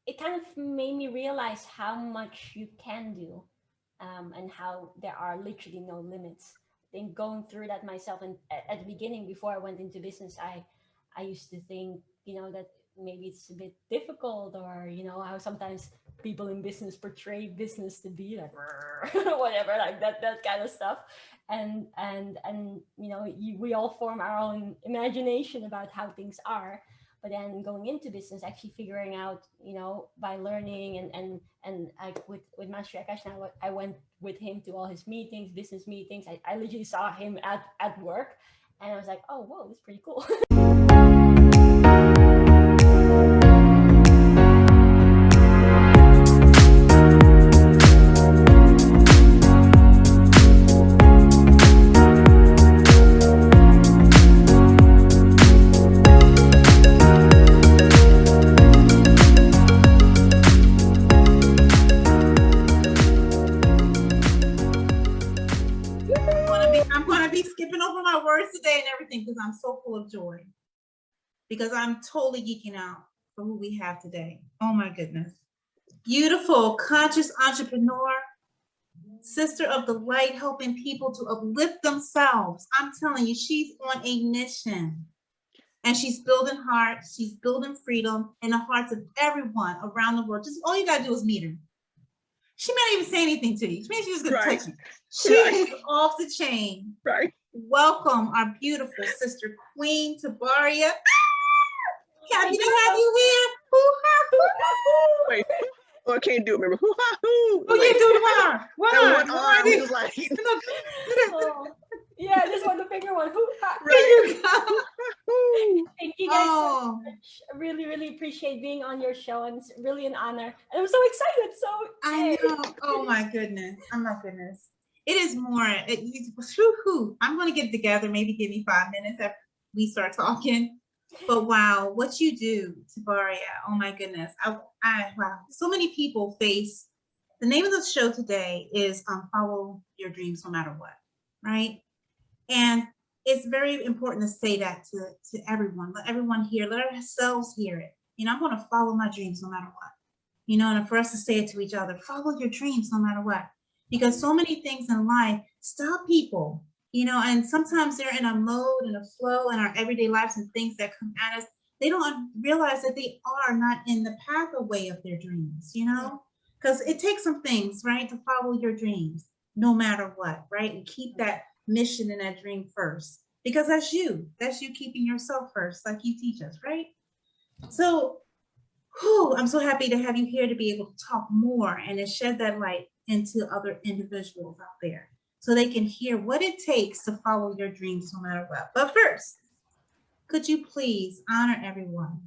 it kind of made me realize how much you can do, and how there are literally no limits. I think going through that myself, and at the beginning, before I went into business, I used to think, that maybe it's a bit difficult, or how sometimes people in business portray business to be like whatever, like that kind of stuff. And we all form our own imagination about how things are. But then going into business, actually figuring out, by learning, and like with Master Akash now, I went with him to all his meetings, business meetings. I literally saw him at work, and I was like, oh, whoa, this is pretty cool. I'm gonna be skipping over my words today and everything because I'm so full of joy. Because I'm totally geeking out for who we have today. Oh my goodness. Beautiful, conscious entrepreneur, sister of the light, helping people to uplift themselves. I'm telling you, she's on a mission. And she's building hearts, she's building freedom in the hearts of everyone around the world. Just all you gotta do is meet her. She may not even say anything to you. She may just gonna touch you. She is off the chain. Right. Welcome our beautiful sister, Queen Tjibaria. Happy to have you here. Wait, oh, I can't do it. Remember? Oh, you do tomorrow. One arm was like. Yeah, this one, the bigger one. Right. Thank you guys so much. I really, really appreciate being on your show, and it's really an honor. And I'm so excited. So I know. Oh my goodness. Oh my goodness. It is more. I'm going to get together. Maybe give me 5 minutes after we start talking. But wow, what you do, Tjibaria. Oh my goodness. Wow. So many people face. The name of the show today is Follow Your Dreams No Matter What. Right. And it's very important to say that to everyone. Let everyone hear. Let ourselves hear it. I'm going to follow my dreams no matter what. And for us to say it to each other, follow your dreams no matter what. Because so many things in life stop people, and sometimes they're in a mode and a flow in our everyday lives and things that come at us. They don't realize that they are not in the pathway of their dreams, because it takes some things, right, to follow your dreams no matter what, right? And keep that mission and that dream first, because that's you keeping yourself first, like you teach us, right? So I'm so happy to have you here to be able to talk more and to shed that light into other individuals out there so they can hear what it takes to follow your dreams no matter what. But first, could you please honor everyone?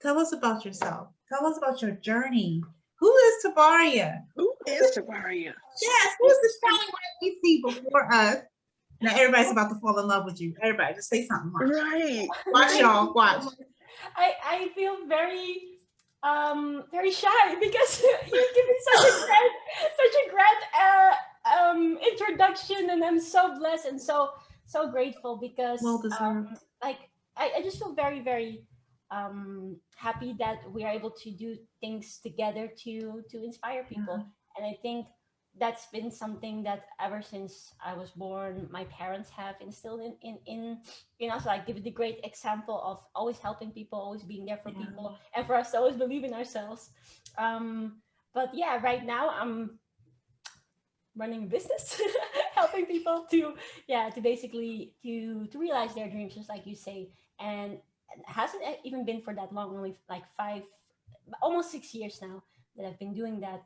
Tell us about yourself. Tell us about your journey. Who is Tjibaria? Who is Tjibaria? Yes, who's the shining light we see before us? Now everybody's about to fall in love with you. Everybody, just say something. Right. Watch y'all. Watch. I feel very shy because you're giving such a grand introduction, and I'm so blessed and so grateful because well deserved. I just feel very, very happy that we are able to do things together to inspire people. And I think that's been something that ever since I was born, my parents have instilled in so I give the great example of always helping people, always being there for people, and for us to always believe in ourselves. But yeah, right now I'm running a business, helping people to basically to realize their dreams, just like you say. And it hasn't even been for that long, only like almost 6 years now that I've been doing that.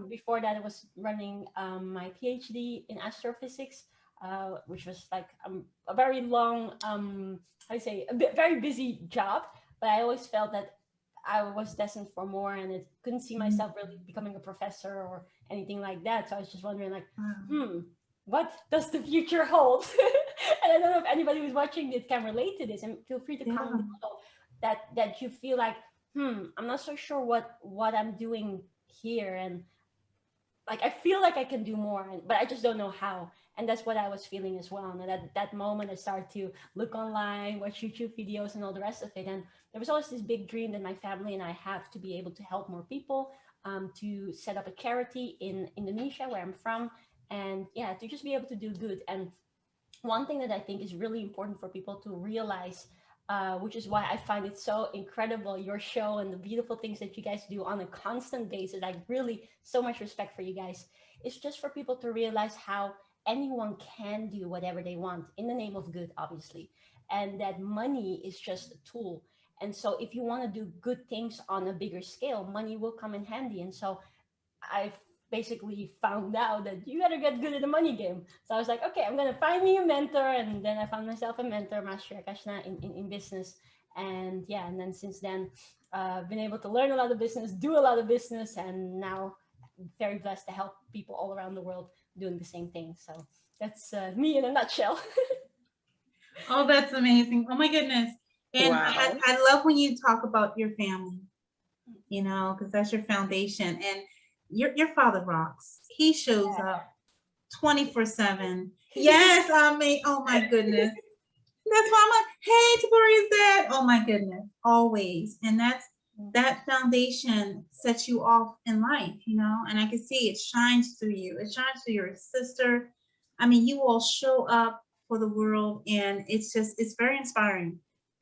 Before that, I was running my Ph.D. in Astrophysics, which was like a very long, very busy job. But I always felt that I was destined for more, and I couldn't see myself really becoming a professor or anything like that. So I was just wondering, like, what does the future hold? And I don't know if anybody who's watching this can relate to this, and feel free to comment below that you feel like, I'm not so sure what I'm doing here, and like I feel like I can do more, but I just don't know how. And that's what I was feeling as well. And at that moment, I started to look online, watch YouTube videos, and all the rest of it. And there was always this big dream that my family and I have to be able to help more people, to set up a charity in Indonesia, where I'm from, and yeah, to just be able to do good. And one thing that I think is really important for people to realize, which is why I find it so incredible, your show and the beautiful things that you guys do on a constant basis. I really so much respect for you guys. It's just for people to realize how anyone can do whatever they want in the name of good, obviously, and that money is just a tool. And so, if you want to do good things on a bigger scale, money will come in handy. And so, I've basically found out that you gotta get good at the money game. So I was like, okay, I'm gonna find me a mentor, and then I found myself a mentor, Master Akashna, in business. And yeah, and then since then, been able to learn a lot of business, do a lot of business, and now very blessed to help people all around the world doing the same thing. So that's me in a nutshell. Oh, that's amazing. Oh my goodness. And Wow. I love when you talk about your family, you know, because that's your foundation. And your father rocks. He shows up 24/7. Yes, I mean, oh my goodness. That's why I'm like, hey, Tjibaria's dad. Oh my goodness, always. And that foundation sets you off in life, you know. And I can see it shines through you. It shines through your sister. I mean, you all show up for the world, and it's very inspiring.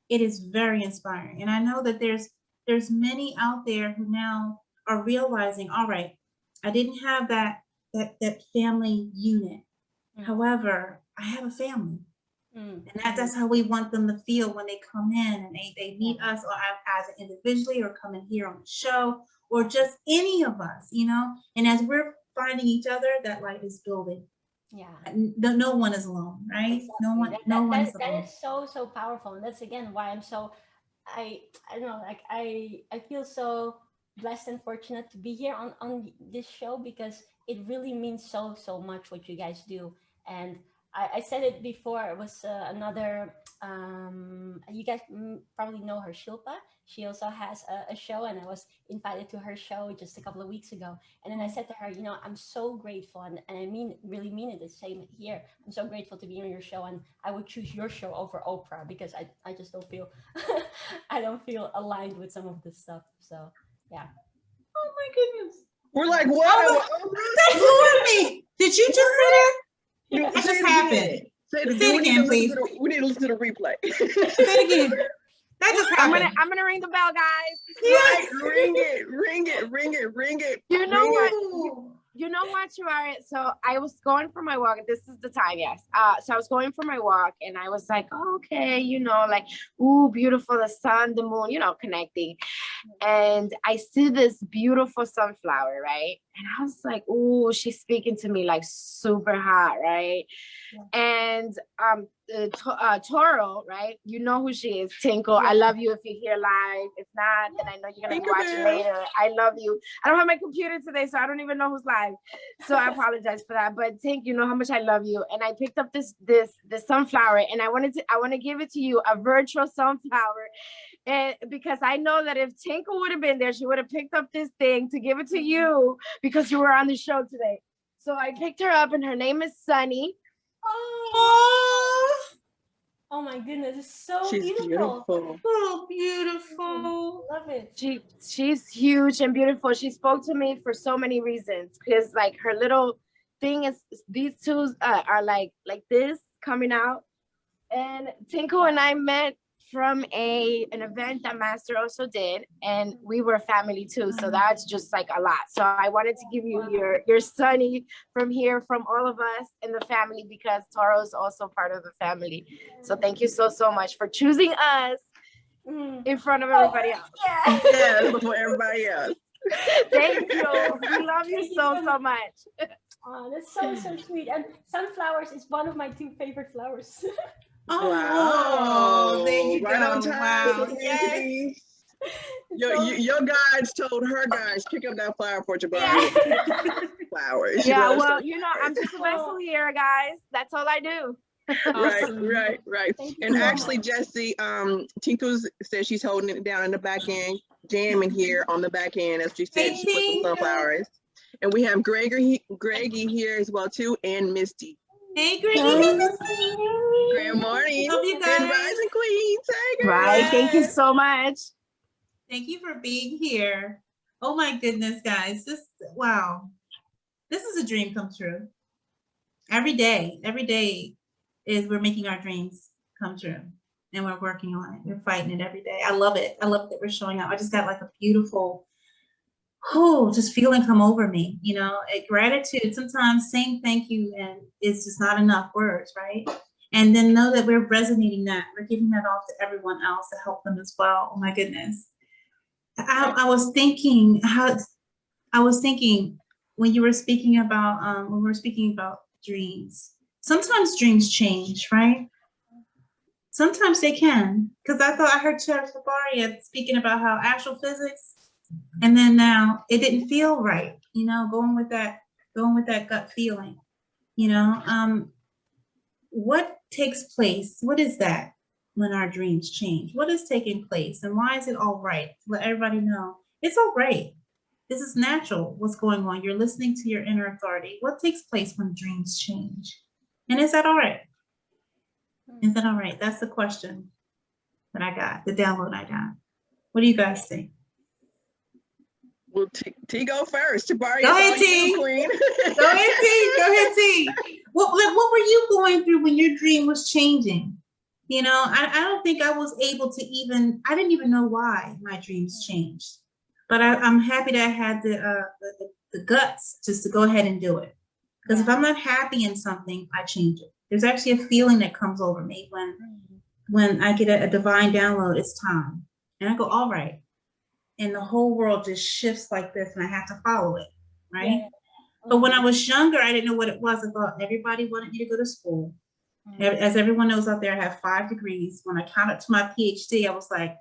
It is very inspiring. And I know that there's many out there who now are realizing, all right, I didn't have that family unit. However, I have a family. And that's how we want them to feel when they come in and they meet us, or as individually, or come in here on the show, or just any of us, you know. And as we're finding each other, that light is building. Yeah. No one is alone, right? Exactly. No one is alone. That is so powerful, and that's again why I'm so, I don't know, like I feel so blessed and fortunate to be here on this show, because it really means so much what you guys do. And I said it before. It was another, you guys probably know her, Shilpa. She also has a show, and I was invited to her show just a couple of weeks ago. And then I said to her, you know, I'm so grateful, and I really mean it the same here. I'm so grateful to be on your show, and I would choose your show over Oprah, because I just don't feel I don't feel aligned with some of this stuff. So yeah. Oh my goodness. We're like, what? That floored me. Did you just say that? What just happened? Say it Say it again, please. We need to listen to the replay. Say it again. That just happened. I'm gonna ring the bell, guys. Right, ring it. You know ring what? it. You know what, Tjibaria? So I was going for my walk. This is the time, yes. So I was going for my walk, and I was like, oh, okay, you know, like, ooh, beautiful, the sun, the moon, you know, connecting. And I see this beautiful sunflower, right? And I was like, ooh, she's speaking to me like super hot, right? Yeah. And Toro, right? You know who she is, Tinkle. Yeah. I love you if you're here live. If not, then I know you're gonna watch it later. I love you. I don't have my computer today, so I don't even know who's live. So I apologize for that. But Tink, you know how much I love you. And I picked up this sunflower, and I want to give it to you, a virtual sunflower. And because I know that if Tinkle would have been there, she would have picked up this thing to give it to you, because you were on the show today. So I picked her up, and her name is Sunny. Oh my goodness, it's so She's beautiful. So beautiful. Love it. She's huge and beautiful. She spoke to me for so many reasons, because like her little thing is, these two are like this coming out. And Tinkle and I met from an event that Master also did, and we were family too, so that's just like a lot. So I wanted to give you your Sunny from here, from all of us in the family, because Toro is also part of the family. So thank you so much for choosing us in front of everybody else. Yeah, before everybody else. Thank you. We love you so much. Oh, that's so sweet. And sunflowers is one of my two favorite flowers. Oh, wow. There you right go. On time. Wow. Yes. Your guides told her guys, pick up that flower for Tjibaria. Yeah. Flowers. Yeah, well, you know, I'm just a vessel here, guys. That's all I do. Awesome. Right. And actually, Jessie, Tinkle says she's holding it down in the back end, jamming here on the back end, as she said, she put some sunflowers. And we have Greggy here as well too, and Misty. Hey, Greg. Good morning. Love you Good guys. rising, Queen. Tiger. Right. Thank you so much. Thank you for being here. Oh my goodness, guys. Wow. This is a dream come true. Every day is we're making our dreams come true. And we're working on it. We're fighting it every day. I love it. I love that we're showing up. I just got like a beautiful, just feeling come over me, you know, gratitude. Sometimes saying thank you and it's just not enough words, right? And then know that we're resonating that. We're giving that off to everyone else to help them as well. Oh my goodness. I was thinking when you were speaking about when we were speaking about dreams. Sometimes dreams change, right? Sometimes they can, because I thought I heard Tjibaria speaking about how astrophysics, and then now it didn't feel right, you know, going with that gut feeling, you know. What takes place? What is that when our dreams change? What is taking place, and why is it all right? Let everybody know it's all right. This is natural. What's going on? You're listening to your inner authority. What takes place when dreams change? And is that all right? Is that all right? That's the question that I got, the download I got. What do you guys think? Well, T go first. Tjibaria, Go ahead, it's on you, T. Queen. Go ahead, T. Go ahead, T. What were you going through when your dream was changing? You know, I don't think I was able to I didn't even know why my dreams changed. But I'm happy that I had the guts just to go ahead and do it. Because if I'm not happy in something, I change it. There's actually a feeling that comes over me when I get a divine download, it's time. And I go, all right. And the whole world just shifts like this and I have to follow it, right? Yeah. But when I was younger, I didn't know what it was. I thought everybody wanted me to go to school. As everyone knows out there, I have 5 degrees. When I counted to my Ph.D, I was like,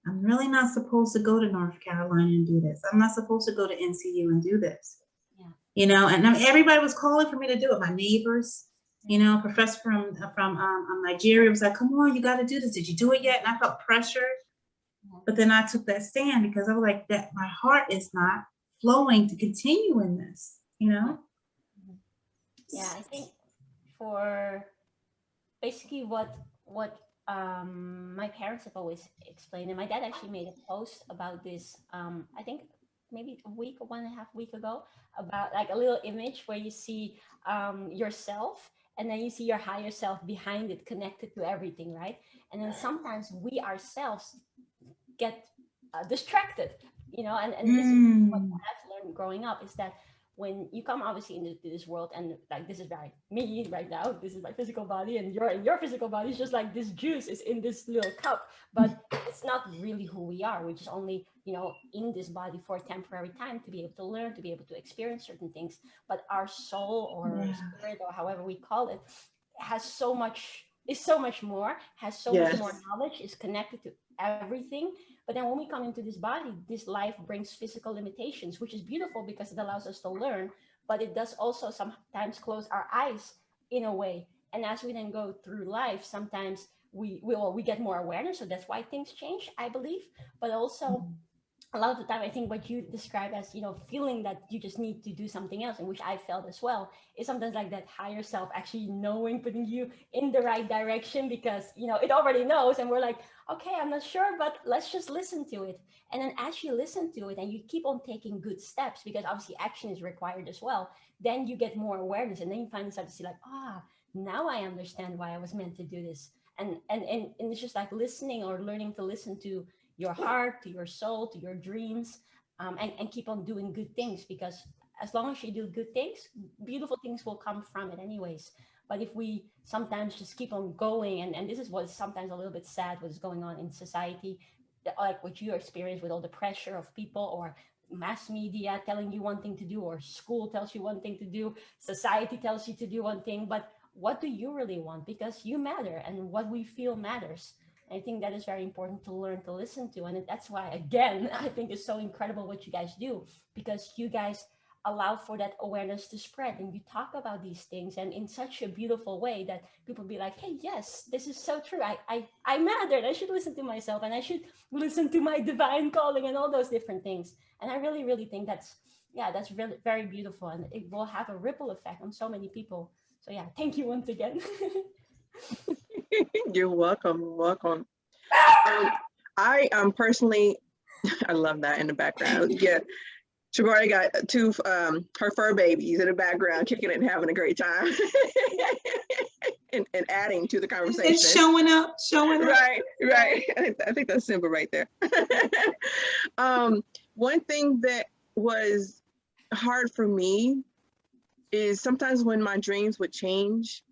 I'm really not supposed to go to North Carolina and do this. I'm not supposed to go to NCU and do this. Yeah. You know, and everybody was calling for me to do it. My neighbors, you know, professor from Nigeria was like, come on, you got to do this. Did you do it yet? And I felt pressured. But then I took that stand because I was like, that my heart is not flowing to continue in this, you know? Yeah, I think for basically what my parents have always explained, and my dad actually made a post about this, I think maybe a week or 1.5 weeks ago, about like a little image where you see yourself and then you see your higher self behind it, connected to everything, right? And then sometimes we ourselves get distracted, you know, and this is what I've learned growing up, is that when you come obviously into this world, and like this is me right now, this is my physical body, and you're in your physical body, it's just like this juice is in this little cup, but it's not really who we are. We're just only, you know, in this body for a temporary time to be able to learn, to be able to experience certain things. But our soul or spirit, or however we call it, has so much more, has so much more knowledge, is connected to everything. But then when we come into this body, this life brings physical limitations, which is beautiful because it allows us to learn, but it does also sometimes close our eyes in a way. And as we then go through life, sometimes we get more awareness. So that's why things change, I believe. But also a lot of the time, I think what you describe as, you know, feeling that you just need to do something else, and which I felt as well, is sometimes like that higher self actually knowing, putting you in the right direction, because, you know, it already knows, and we're like, okay, I'm not sure, but let's just listen to it. And then as you listen to it and you keep on taking good steps, because obviously action is required as well, then you get more awareness, and then you finally start to see like, now I understand why I was meant to do this. And it's just like listening, or learning to listen to your heart, to your soul, to your dreams, and keep on doing good things, because as long as you do good things, beautiful things will come from it anyways. But if we sometimes just keep on going, and this is what is sometimes a little bit sad, what is going on in society, like what you experience with all the pressure of people, or mass media telling you one thing to do, or school tells you one thing to do, society tells you to do one thing, but what do you really want? Because you matter, and what we feel matters. I think that is very important to learn to listen to. And that's why, again, I think it's so incredible what you guys do, because you guys allow for that awareness to spread, and you talk about these things, and in such a beautiful way that people be like, hey, yes, this is so true. I mattered. I should listen to myself, and I should listen to my divine calling, and all those different things. And I really think that's really very beautiful, and it will have a ripple effect on so many people. So yeah, thank you once again. You're welcome. Welcome. I personally, I love that in the background. Yeah, Tjibaria got two her fur babies in the background, kicking it and having a great time, and adding to the conversation. It's showing up. Right. I think that's simple right there. One thing that was hard for me is sometimes when my dreams would change,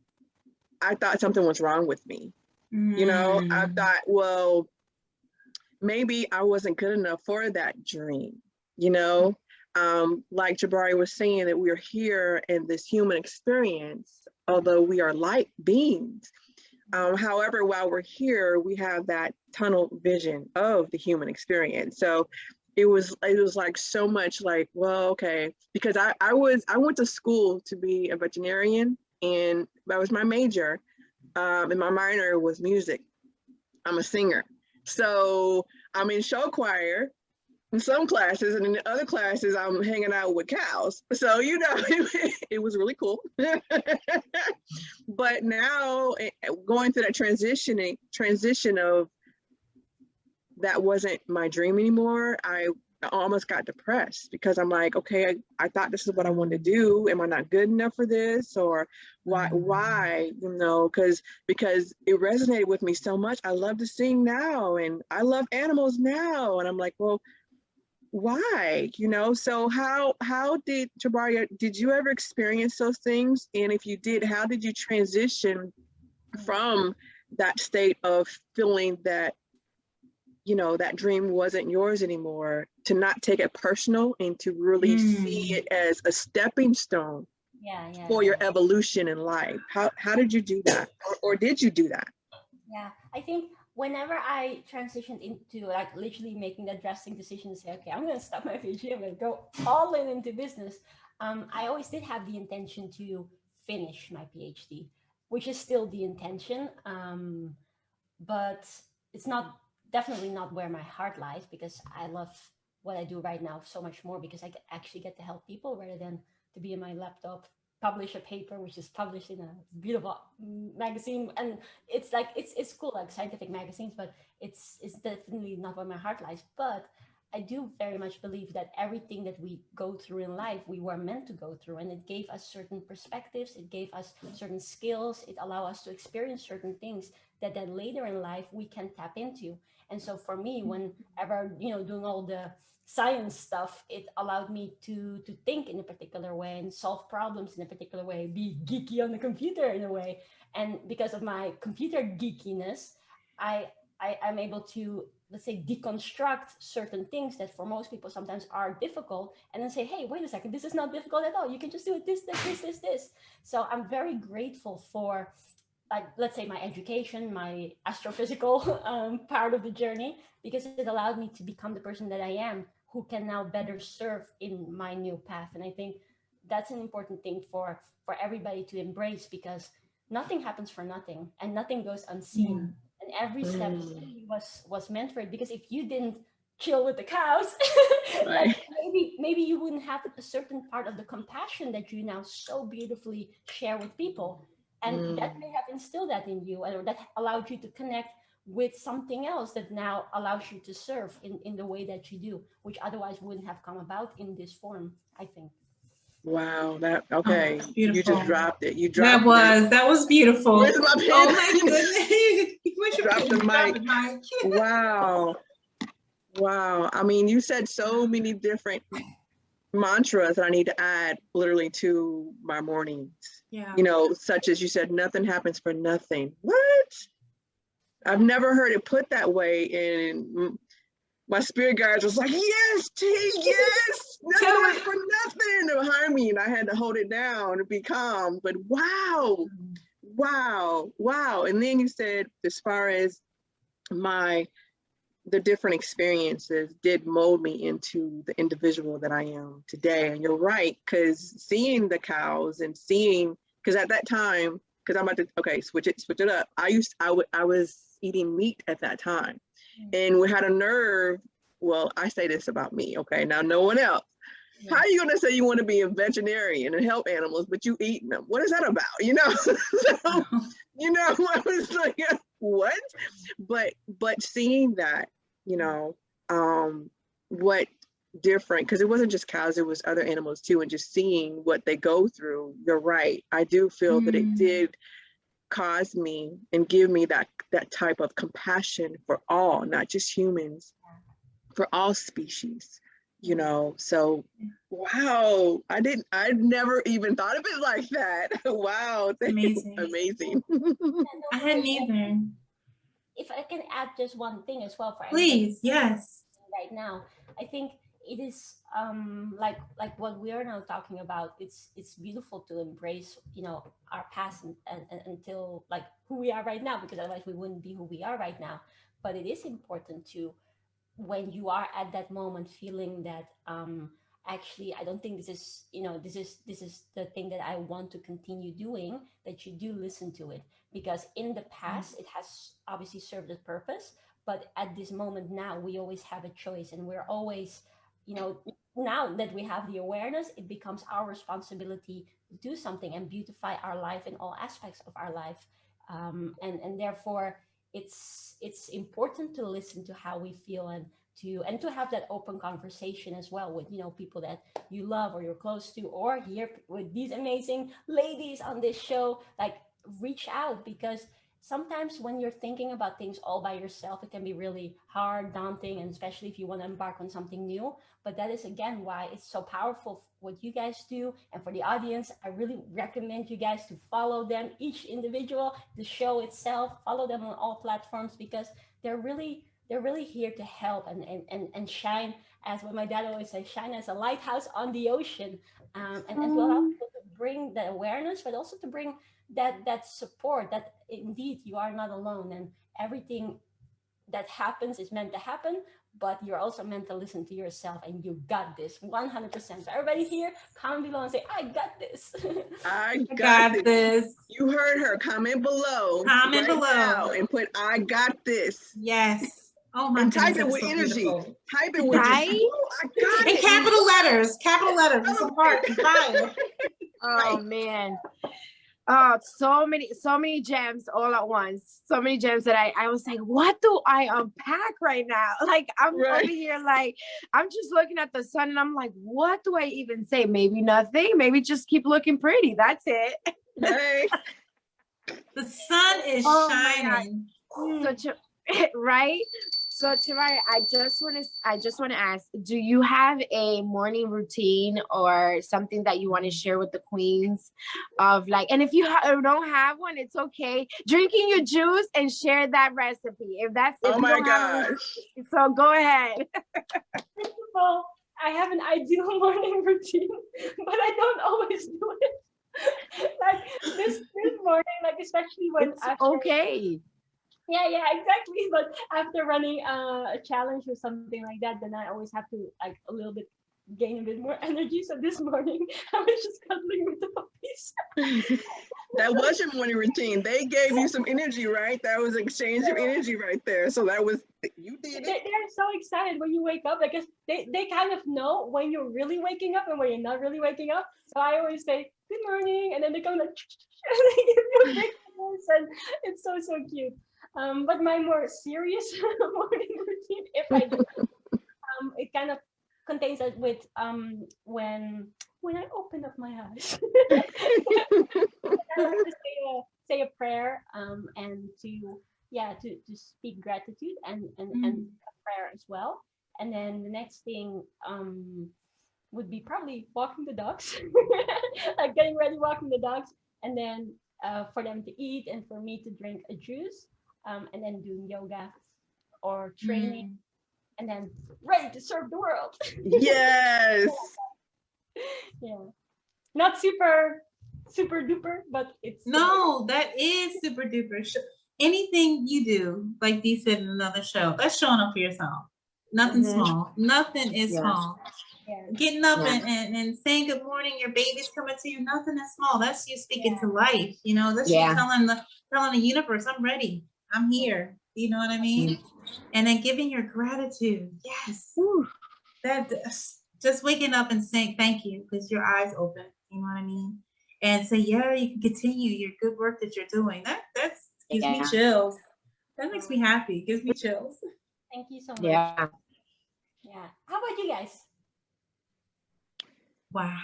I thought something was wrong with me. You know, I thought, well, maybe I wasn't good enough for that dream, you know? Like Tjibaria was saying, that we're here in this human experience, although we are light beings. However, while we're here, we have that tunnel vision of the human experience. So it was like so much like, well, okay, because I went to school to be a veterinarian, and that was my major, and my minor was music. I'm a singer. So I'm in show choir in some classes, and in the other classes, I'm hanging out with cows. So, you know, it was really cool. But now going through that transition of that wasn't my dream anymore, I almost got depressed because I'm like, okay, I thought this is what I wanted to do. Am I not good enough for this? Or why, you know, because it resonated with me so much. I love to sing now, and I love animals now. And I'm like, well, why, you know? So how did, Tjibaria, did you ever experience those things? And if you did, how did you transition from that state of feeling that, you know, that dream wasn't yours anymore, to not take it personal and to really see it as a stepping stone for your evolution in life? How did you do that? Or did you do that? Yeah, I think whenever I transitioned into like literally making that drastic decision to say, okay, I'm going to stop my PhD, I'm going to go all in into business. I always did have the intention to finish my PhD, which is still the intention. But it's definitely not where my heart lies, because I love what I do right now so much more, because I actually get to help people rather than to be in my laptop, publish a paper which is published in a beautiful magazine. And it's like it's cool, like scientific magazines, but it's definitely not where my heart lies. But I do very much believe that everything that we go through in life, we were meant to go through, and it gave us certain perspectives, it gave us certain skills, it allowed us to experience certain things that then later in life we can tap into. And so for me, whenever, you know, doing all the science stuff, it allowed me to think in a particular way and solve problems in a particular way, be geeky on the computer in a way. And because of my computer geekiness, I'm able to, let's say, deconstruct certain things that for most people sometimes are difficult, and then say, hey, wait a second, this is not difficult at all. You can just do it this. So I'm very grateful for, like, let's say, my education, my astrophysical part of the journey, because it allowed me to become the person that I am, who can now better serve in my new path. And I think that's an important thing for everybody to embrace, because nothing happens for nothing and nothing goes unseen. And every step was meant for it, because if you didn't chill with the cows, like maybe you wouldn't have a certain part of the compassion that you now so beautifully share with people. And that may have instilled that in you, or that allowed you to connect with something else that now allows you to serve in the way that you do, which otherwise wouldn't have come about in this form, I think. Wow, okay. You just dropped it. You dropped that was beautiful. Where's my pen? Oh my goodness. Drop the mic. Wow. I mean, you said so many different mantras that I need to add literally to my mornings. Yeah. You know, such as you said, nothing happens for nothing. What? I've never heard it put that way, and my spirit guides was like, yes, T, yes, nothing for nothing behind me, and I had to hold it down and be calm. But wow. And then you said, as far as the different experiences did mold me into the individual that I am today. And you're right, because seeing the cows and seeing, because at that time, because I'm about to, switch it up. I was eating meat at that time, and we had a nerve. Well, I say this about me, okay? Now, no one else. How are you gonna say you want to be a veterinarian and help animals, but you eating them? What is that about? You know, so, you know, I was like, what? But seeing that, you know, what different, because it wasn't just cows, it was other animals too, and just seeing what they go through. You're right. I do feel that it did cause me and give me that type of compassion for all, not just humans, for all species. You know, so wow, I'd never even thought of it like that. Wow, amazing. I hadn't either. If I can add just one thing as well for Please, yes. right now, I think it is like what we are now talking about. It's beautiful to embrace, you know, our past and until like who we are right now, because otherwise we wouldn't be who we are right now. But it is important to, when you are at that moment feeling that actually I don't think this is, you know, this is the thing that I want to continue doing, that you do listen to it, because in the past it has obviously served a purpose, but at this moment now we always have a choice, and we're always, you know, now that we have the awareness, it becomes our responsibility to do something and beautify our life in all aspects of our life, and therefore it's important to listen to how we feel, and to have that open conversation as well with, you know, people that you love or you're close to, or here with these amazing ladies on this show. Like, reach out, because sometimes when you're thinking about things all by yourself, it can be really hard, daunting, and especially if you want to embark on something new. But that is again why it's so powerful what you guys do. And for the audience, I really recommend you guys to follow them, each individual, the show itself, follow them on all platforms, because they're really here to help and shine, as what my dad always says, shine as a lighthouse on the ocean, and to allow people to bring the awareness, but also to bring that support, that indeed you are not alone, and everything that happens is meant to happen, but you're also meant to listen to yourself, and you got this 100%. So everybody here, comment below and say, I got this. I got this. You heard her. Comment below. Comment right below now and put I got this. Yes. Oh my And goodness, type it with so energy. beautiful. Type it with Right? just, oh, I got In it. capital letters. Capital letters. It's a heart and fire. Oh man. Oh, so many gems all at once. So many gems that I was like, what do I unpack right now? Like, I'm over here, like, I'm just looking at the sun and I'm like, what do I even say? Maybe nothing. Maybe just keep looking pretty. That's it. Hey. The sun is shining. Such a right. So Tjibaria, I just want to ask, do you have a morning routine or something that you want to share with the queens of, like, and if you don't have one, it's okay. Drinking your juice and share that recipe. If that's, if oh you my don't have gosh. one, so go ahead. First of all, I have an ideal morning routine, but I don't always do it. Like this morning, like especially when It's okay. Yeah, exactly. But after running a challenge or something like that, then I always have to like a little bit gain a bit more energy. So this morning I was just cuddling with the puppies. That was your morning routine. They gave you some energy, right? That was exchange of energy right there. So that was, you did it. They're so excited when you wake up, because they kind of know when you're really waking up and when you're not really waking up. So I always say good morning, and then they come like and they give you a big voice, and it's so cute. But my more serious morning routine, if I do, it kind of contains that with when I open up my eyes, I like to say a prayer, and to speak gratitude and a prayer as well. And then the next thing would be probably walking the dogs, like getting ready, walking the dogs, and then for them to eat and for me to drink a juice. And then doing yoga or training, and then ready to serve the world. Yes. Yeah, not super duper, but it's No, that is super duper. Anything you do, like Dee said in another show, that's showing up for yourself. Nothing small. Nothing is small. Yeah. Getting up and saying good morning, your baby's coming to you, nothing is small. That's you speaking to life, you know, that's you telling the universe, I'm ready, I'm here, you know what I mean? And then giving your gratitude. Yes. Just waking up and saying thank you because your eyes open. You know what I mean? And say, yeah, you can continue your good work that you're doing. That gives me chills. That makes me happy. It gives me chills. Thank you so much. Yeah. Yeah. How about you guys? Wow.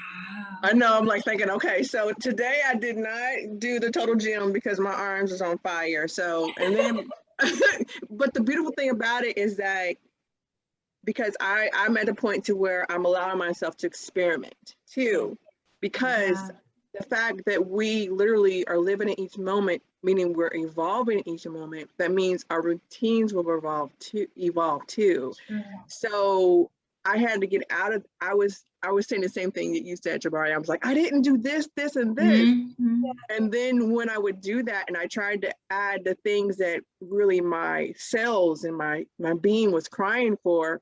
I know, I'm like thinking, okay, so today I did not do the total gym because my arms was on fire. So, and then, but the beautiful thing about it is that because I'm at a point to where I'm allowing myself to experiment too, because the fact that we literally are living in each moment, meaning we're evolving in each moment, that means our routines will evolve too. So I had to get out of, I was saying the same thing that you said, Tjibaria. I was like, I didn't do this, this, and this. And then when I would do that and I tried to add the things that really my cells and my being was crying for,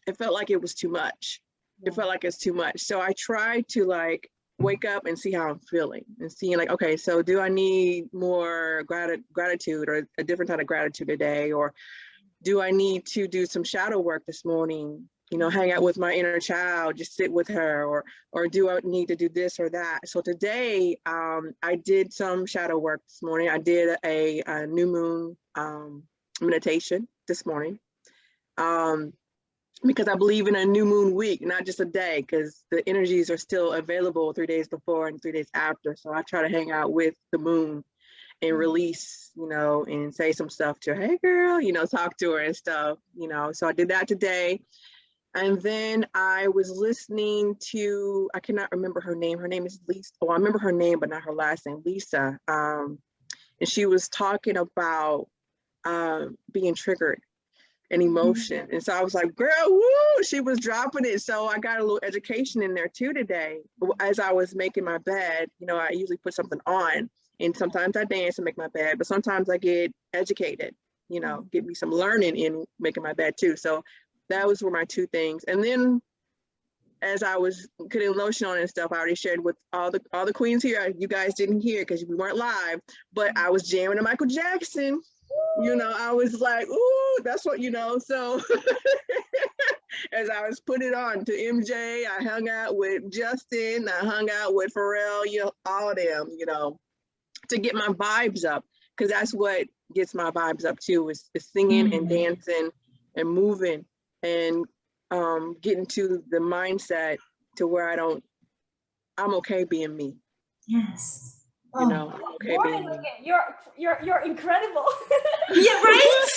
it felt like it was too much. It felt like it's too much. So I tried to like wake up and see how I'm feeling and seeing like, okay, so do I need more gratitude or a different type of gratitude today? Or do I need to do some shadow work this morning? You know, hang out with my inner child, just sit with her, or do I need to do this or that? So today, I did some shadow work this morning. I did a new moon meditation this morning because I believe in a new moon week, not just a day, because the energies are still available 3 days before and 3 days after. So I try to hang out with the moon and release, you know, and say some stuff to her, hey girl, you know, talk to her and stuff, you know. So I did that today. And then I was listening to, I cannot remember her name. Her name is Lisa. Oh, I remember her name, but not her last name, Lisa. And she was talking about being triggered and emotion. And so I was like, girl, woo, she was dropping it. So I got a little education in there too today. As I was making my bed, you know, I usually put something on and sometimes I dance and make my bed, but sometimes I get educated, you know, get me some learning in making my bed too. So that were my two things. And then as I was putting lotion on and stuff, I already shared with all the queens here. You guys didn't hear because we weren't live, but I was jamming to Michael Jackson. You know, I was like, ooh, that's what, you know, so as I was putting it on to MJ, I hung out with Justin, I hung out with Pharrell, you know, all of them, you know, to get my vibes up, because that's what gets my vibes up too, is singing and dancing and moving and getting to the mindset to where I'm okay being me. Yes. You know, okay being me. You're incredible. Yeah, right?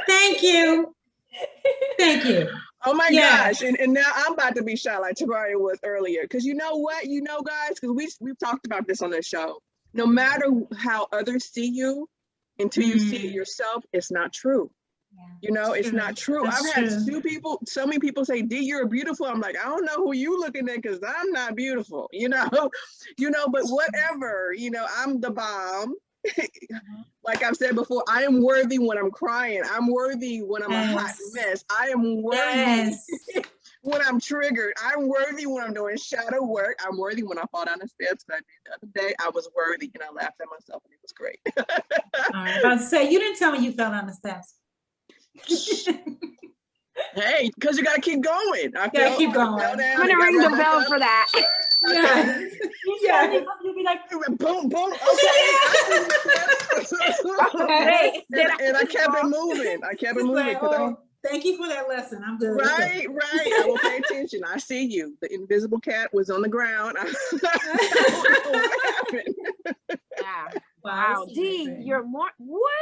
Thank you. Thank you. Oh my gosh. And now I'm about to be shy like Tjibaria was earlier. Because you know what, you know, guys, because we've talked about this on the show. No matter how others see you, until you see it yourself, it's not true. Yeah. You know, it's not true. That's I've had true. so many people say, D, you're beautiful. I'm like, I don't know who you looking at because I'm not beautiful, you know, but whatever, you know, I'm the bomb. Like I've said before, I am worthy when I'm crying. I'm worthy when I'm a hot mess. I am worthy when I'm triggered. I'm worthy when I'm doing shadow work. I'm worthy when I fall down the steps. I did the other day. I was worthy and I laughed at myself and it was great. All right, I was about to say, you didn't tell me you fell down the steps. Hey, because you gotta keep going. Keep going. I'm gonna ring the bell for that. Yeah. You'll be like, boom, boom. Okay. And I kept it moving. I kept it moving. Thank you for that lesson. I'm good. Right. I will pay attention. I see you. The invisible cat was on the ground. What happened? Yeah. Wow. D, you're more what?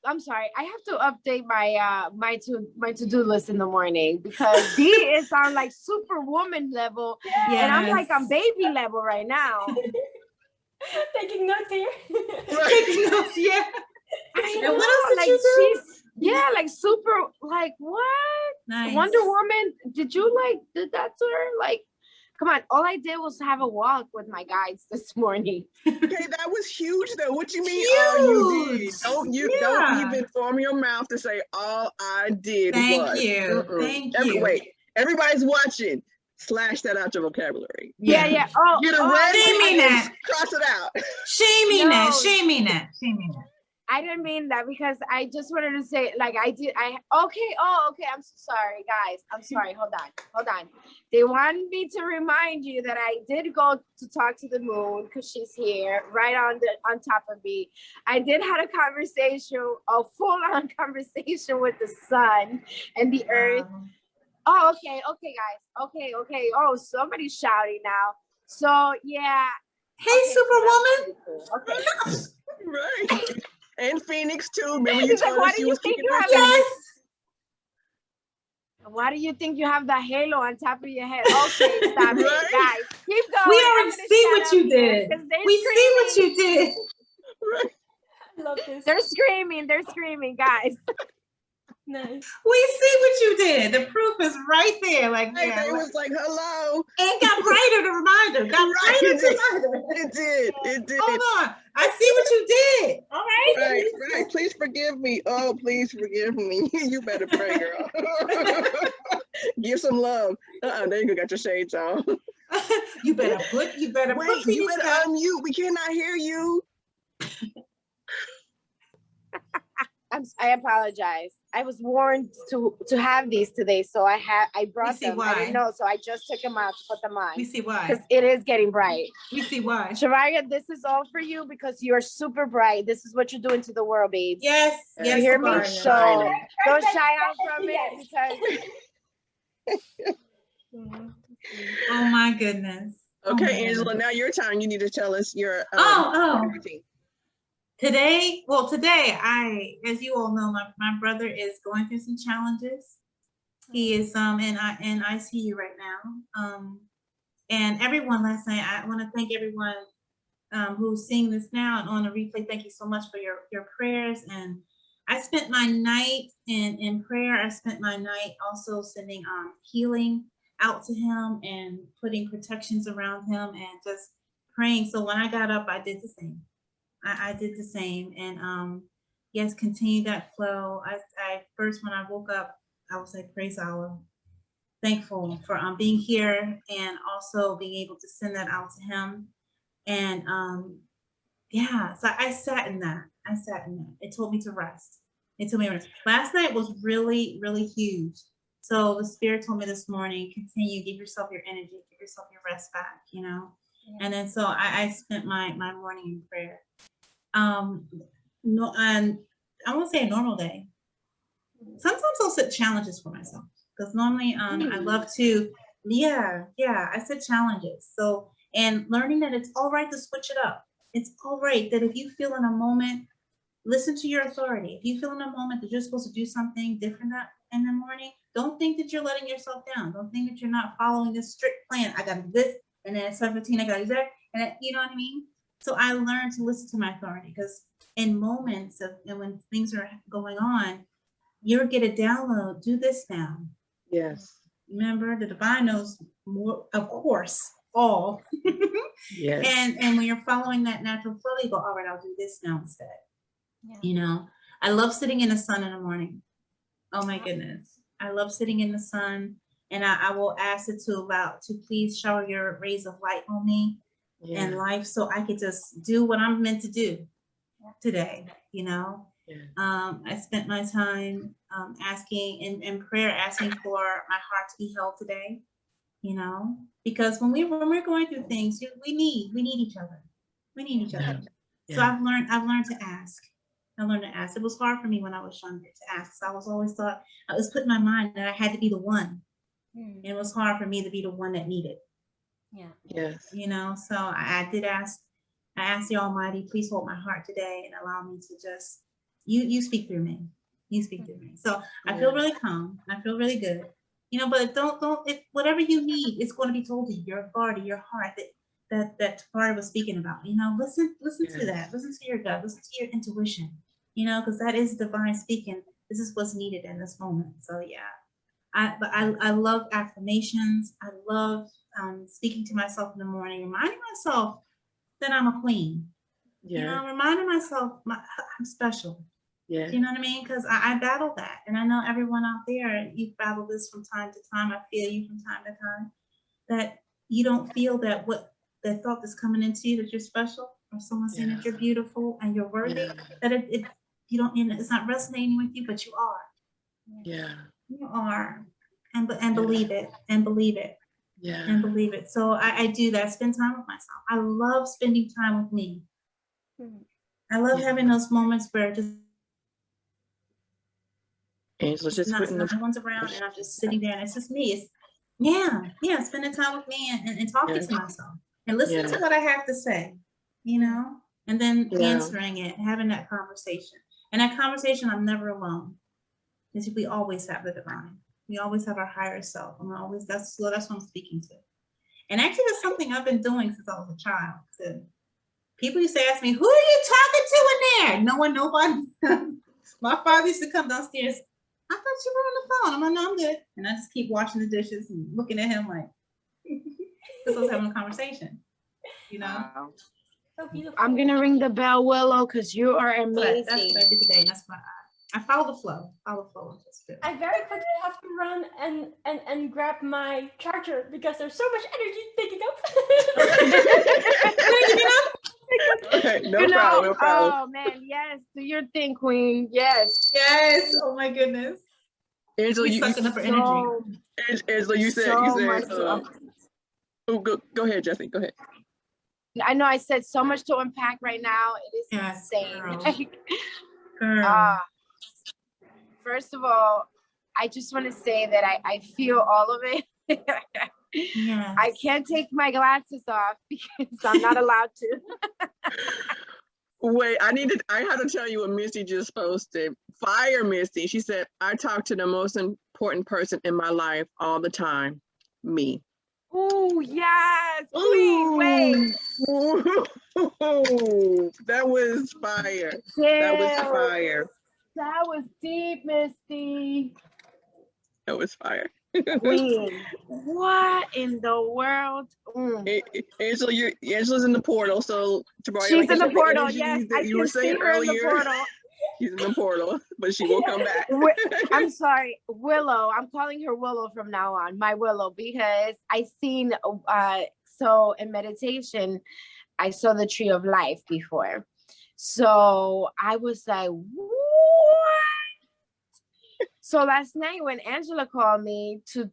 I'm sorry. I have to update my my to-do list in the morning because D is on like superwoman level, and I'm like on baby level right now. taking notes here. Taking notes, yeah. I And know, what else did like you do? she's like super, like what? Nice. Wonder Woman. Did that to her? Like, come on. All I did was have a walk with my guides this morning. Okay, that was huge though. What you mean? Huge. You did. Don't even form your mouth to say all I did was. Thank you. Thank you. Wait, everybody's watching. Slash that out your vocabulary. Yeah. Oh, get it ready. She mean that. Cross it out. She mean that. I didn't mean that, because I just wanted to say, like, okay, I'm so sorry, guys. I'm sorry. Hold on. They want me to remind you that I did go to talk to the moon, because she's here, right on top of me. I did have a conversation, a full-on conversation with the sun and the earth. Oh, okay, guys. Okay. Oh, somebody's shouting now. So yeah. Hey, okay, Superwoman. So okay. Right. And Phoenix too. Remember you He's like, told why us do you you was think kicking you her have Phoenix? Yes. Why do you think you have the halo on top of your head? Okay, stop Right? it, guys. Keep going. We I'm already gonna see shut what up you here, did. 'cause they're We see what screaming. you did. Right. I love this. They're screaming, guys. Nice. We see what you did. The proof is right there. Like, yeah. It was like, hello. And got brighter, the reminder. Got Right, brighter, it the did. reminder. It did. Hold on. I see what you did. All right. Right. Please forgive me. Oh, please forgive me. You better pray, girl. Give some love. There you go. Got your shades on. You better put Wait, you Phoenix better back. unmute. We cannot hear you. I apologize. I was warned to have these today, so I brought see them. why. I didn't know, so I just took them out to put them on. We see why. Because it is getting bright. We see why. Tjibaria, this is all for you, because you're super bright. This is what you're doing to the world, babes. Yes. Yes. You hear me? Tjibaria. So don't shy out from it, because Oh my goodness. Okay, my Angela, goodness. now your turn. You need to tell us your routine. Today, as you all know, my brother is going through some challenges. He is in ICU right now. And everyone last night, I want to thank everyone who's seeing this now and on the replay. Thank you so much for your prayers. And I spent my night in prayer. I spent my night also sending healing out to him and putting protections around him and just praying. So when I got up, I did the same. I did the same. And yes, continue that flow. I first, when I woke up, I was like, praise Allah. Thankful for being here and also being able to send that out to him. And yeah, so I sat in that. It told me to rest. Last night was really, really huge. So the Spirit told me this morning, continue, give yourself your energy, give yourself your rest back, you know? Yeah. And then so I spent my morning in prayer. No, and I won't say a normal day. Sometimes I'll set challenges for myself because normally I love to, I set challenges. So, and learning that it's all right to switch it up. It's all right that if you feel in a moment, listen to your authority. If you feel in a moment that you're supposed to do something different in the morning, don't think that you're letting yourself down. Don't think that you're not following this strict plan. I got to do this, and then at 7:15 I got to do that, and you know what I mean? So I learned to listen to my authority because in moments and when things are going on, you'll get a download. Do this now. Yes. Remember, the divine knows more, of course, all. Yes. And when you're following that natural flow, you go, all right, I'll do this now instead. Yeah. You know, I love sitting in the sun in the morning. Oh my goodness. I love sitting in the sun, and I will ask it to please shower your rays of light on me and life so I could just do what I'm meant to do today, you know. I spent my time asking in prayer, asking for my heart to be held today, you know, because when we're going through things, we need each other. We need each other. So I've learned to ask. It was hard for me when I was younger to ask. So I was always thought, I was put in my mind that I had to be the one. And it was hard for me to be the one that needed. Yeah. Yes. You know, so I did ask. I asked the Almighty, please hold my heart today and allow me to just, you speak through me. You speak through me. So I feel really calm. I feel really good. You know, but if whatever you need, it's going to be told to you, your authority, your heart, that Tjibaria was speaking about. You know, listen to that. Listen to your gut. Listen to your intuition. You know, because that is divine speaking. This is what's needed in this moment. So yeah, I love affirmations. I love speaking to myself in the morning, reminding myself that I'm a queen. Yeah. You know, reminding myself I'm special. Yeah. Do you know what I mean? Because I battle that, and I know everyone out there, you battle this from time to time. I feel you from time to time. That you don't feel that the thought that's coming into you that you're special. or someone saying Yeah. that you're beautiful and you're worthy, Yeah. that you don't, it's not resonating with you, but you are. Yeah. You are. And believe it, and believe it, Yeah. and believe it. So I do that. Spend time with myself. I love spending time with me. I love having those moments where just Angela's just putting no one's around and I'm just sitting there and it's just me. It's spending time with me and talking to myself and listening to what I have to say, and then answering it, having that conversation. And that conversation, I'm never alone. Because we always have the divine. We always have our higher self. And that's what I'm speaking to. And actually, that's something I've been doing since I was a child. So people used to ask me, who are you talking to in there? No one, nobody. My father used to come downstairs. I thought you were on the phone. I'm like, no, I'm good. And I just keep washing the dishes and looking at him like, because I was having a conversation, Wow. So beautiful. I'm gonna ring the bell, Willow, because you are amazing. That's what I did today. And that's why I follow the flow. I very quickly have to run and grab my charger because there's so much energy taking up. Okay, no problem. Oh man, yes, do your thing, Queen. Yes. Oh my goodness. Angela, you sucking up her energy. Angela, you said go ahead, Jesse. Go ahead. I know I said so much to unpack right now. It is insane. Girl. First of all, I just want to say that I feel all of it. I can't take my glasses off because I'm not allowed to. Wait, I had to tell you what Misty just posted. Fire Misty. She said, I talk to the most important person in my life all the time. Me. Oh, yes. Queen, wait. That was fire. Damn. That was fire. That was deep, Misty. That was fire. Queen, what in the world? Angela's in the portal, so Tjibaria, she's in the portal. Yes, I you can were see saying her earlier, in the portal. She's in the portal, but she will come back. I'm sorry, Willow. I'm calling her Willow from now on. My Willow, because I seen so in meditation, I saw the tree of life before. So I was like, what? So last night when Angela called me to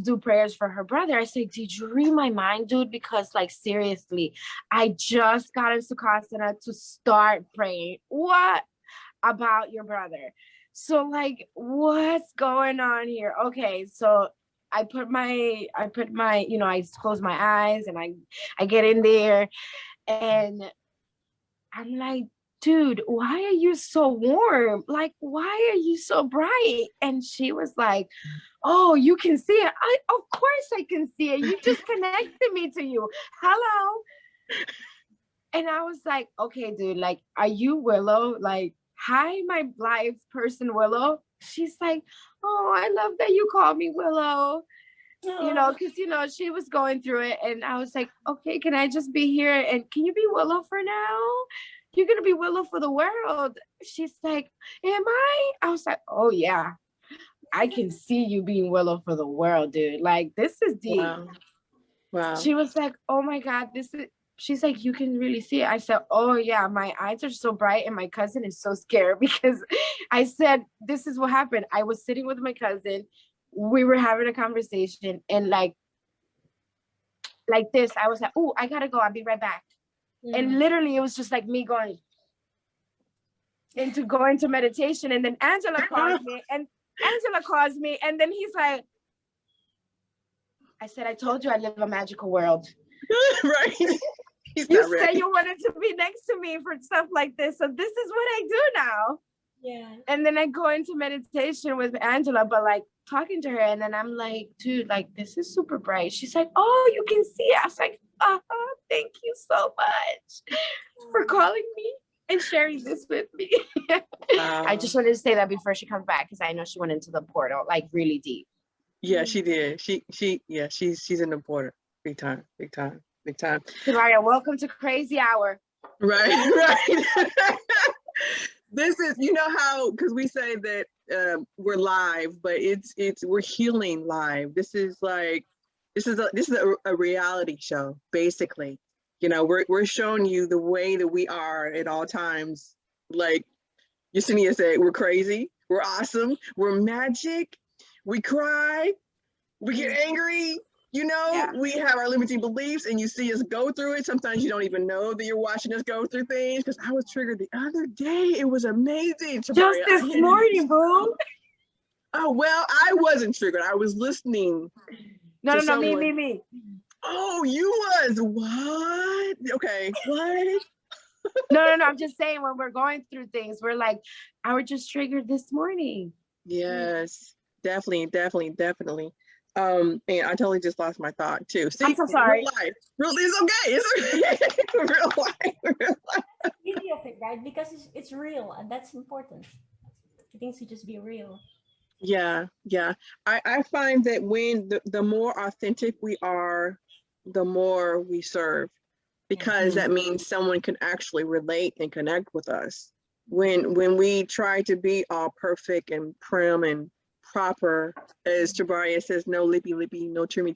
do prayers for her brother, I said, did you read my mind, dude? Because like, seriously, I just got into Sukhasana to start praying. What about your brother? So like, what's going on here? Okay, so I put my, I close my eyes and I get in there and I'm like, dude, why are you so warm? Like, why are you so bright? And she was like, oh, you can see it. Of course I can see it. You just connected me to you. Hello. And I was like, okay, dude, like, are you Willow? Like, hi, my live person, Willow. She's like, oh, I love that you call me Willow. Because, she was going through it. And I was like, okay, can I just be here? And can you be Willow for now? You're going to be Willow for the world. She's like, am I? I was like, oh, yeah. I can see you being Willow for the world, dude. Like, this is deep. Wow. She was like, oh, my God, she's like, you can really see it. I said, oh, yeah, my eyes are so bright. And my cousin is so scared because I said, this is what happened. I was sitting with my cousin. We were having a conversation and like this, I was like, oh, I got to go. I'll be right back. And literally it was just like me going into meditation. And then Angela calls me and then he's like, I said, I told you I live a magical world. Right. You said you wanted to be next to me for stuff like this. So this is what I do now. Yeah. And then I go into meditation with Angela, but like talking to her. And then I'm like, dude, like, this is super bright. She's like, oh, you can see it. I was like, thank you so much for calling me and sharing this with me. I just wanted to say that before she comes back, because I know she went into the portal like really deep. Yeah, she did. She's in the portal. Big time. Tjibaria, welcome to Crazy Hour. Right. This is, how, because we say that we're live, but we're healing live. This is a reality show, basically. You know, we're showing you the way that we are at all times. Like Yesenia said, we're crazy, we're awesome, we're magic, we cry, we get angry, you know, we have our limiting beliefs, and you see us go through it. Sometimes you don't even know that you're watching us go through things. Because I was triggered the other day. It was amazing. Just Tjibaria, this morning, boo. Oh, well, I wasn't triggered. I was listening. No, me. Oh, you was what? Okay, what? No. I'm just saying, when we're going through things, we're like, I was just triggered this morning. Yes, definitely. And I totally just lost my thought too. See, I'm so sorry. Real life. It's okay. It's okay. Real life. That's the beauty of it, right? Because it's real, and that's important. Things should just be real. Yeah. I find that when the more authentic we are, the more we serve, because that means someone can actually relate and connect with us. When we try to be all perfect and prim and proper, as Tjibaria says, no lippy, no trimmy,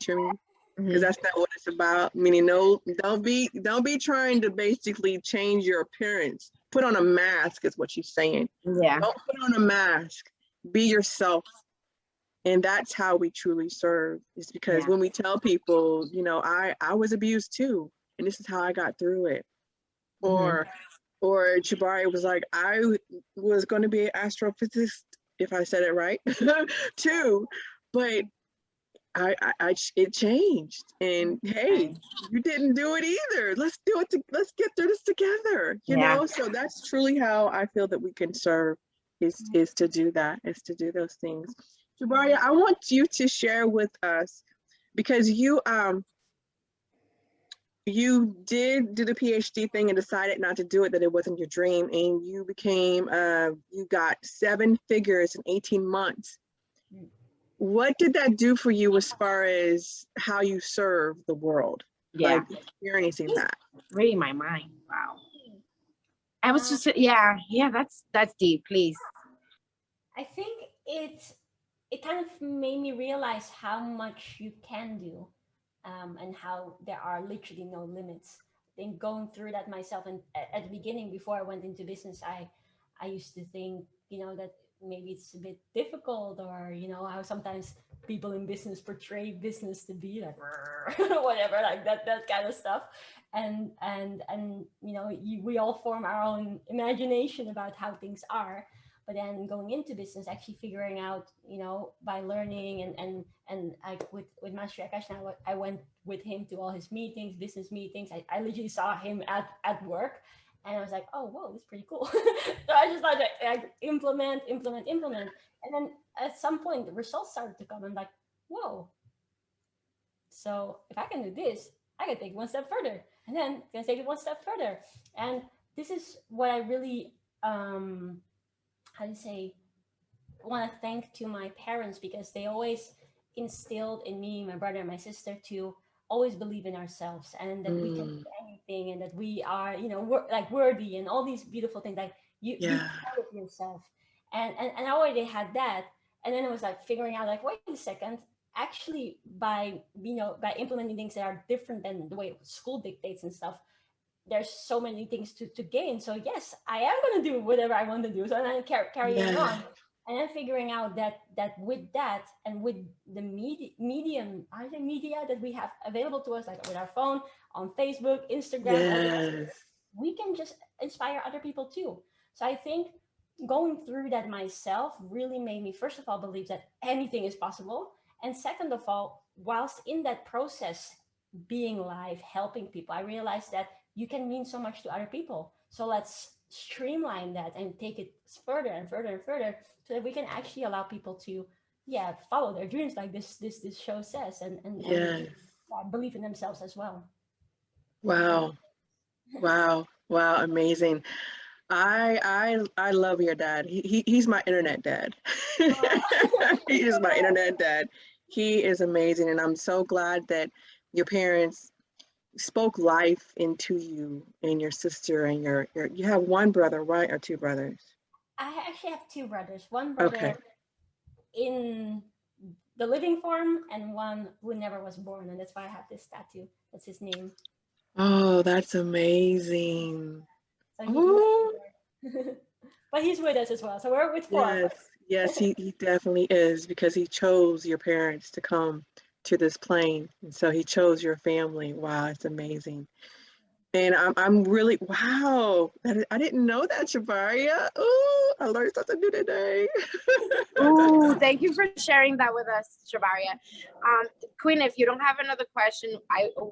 because that's not what it's about. Meaning, no, don't be trying to basically change your appearance. Put on a mask is what she's saying. Yeah. Don't put on a mask. Be yourself. And that's how we truly serve. Is because when we tell people, you know, I was abused too, and this is how I got through it. Or Tjibaria was like, I was going to be an astrophysicist, if I said it right, too, but it changed. And hey, you didn't do it either. Let's do it. Let's get through this together. You know. So that's truly how I feel that we can serve. Is to do that. Is to do those things. Tjibaria, I want you to share with us, because you did do the PhD thing and decided not to do it, that it wasn't your dream, and you became you got 7 figures in 18 months. What did that do for you as far as how you serve the world? Like experiencing that. Reading my mind. Wow. I was just that's deep, please. I think it kind of made me realize how much you can do, and how there are literally no limits. I think going through that myself, and at the beginning, before I went into business, I used to think, you know, that maybe it's a bit difficult, or you know how sometimes people in business portray business to be like whatever, like that kind of stuff, and you know, we all form our own imagination about how things are. But then going into business, actually figuring out, you know, by learning and I with Master Akash now, I went with him to all his meetings, business meetings. I literally saw him at work, and I was like, oh, whoa, that's pretty cool. So I just started to like, implement, and then at some point the results started to come. I'm like, whoa. So if I can do this, I can take it one step further, and then can take it one step further. And this is what I really how do you say, want to thank to my parents, because they always instilled in me, my brother and my sister, to always believe in ourselves, and that we can do anything, and that we are, you know, like worthy, and all these beautiful things, like you be proud of yourself. And I already had that. And then it was like figuring out, like, wait a second, actually, by, you know, by implementing things that are different than the way school dictates and stuff, there's so many things to gain. So yes, I am going to do whatever I want to do. So then carrying on, and then figuring out that with that, and with the medium, I think media that we have available to us, like with our phone, on Facebook, Instagram, we can just inspire other people too. So I think going through that myself really made me, first of all, believe that anything is possible. And second of all, whilst in that process, being live, helping people, I realized that you can mean so much to other people. So let's streamline that and take it further and further and further, so that we can actually allow people to, follow their dreams, like this show says, and believe in themselves as well. Wow, amazing. I love your dad. He's my internet dad. He is my internet dad. He is amazing, and I'm so glad that your parents spoke life into you and your sister, and your you have one brother, right, or 2 brothers? I actually have 2 brothers. One brother in the living form, and one who never was born, and that's why I have this tattoo. That's his name. Oh, that's amazing. So he might Oh, be there. But he's with us as well. So we're with four of yes, us. yes, he definitely is because he chose your parents to come to this plane. And so he chose your family. Wow, it's amazing. And I'm really, wow, I didn't know that, Tjibaria. Oh, I learned something new today. Oh, thank you for sharing that with us, Tjibaria. Queen, if you don't have another question,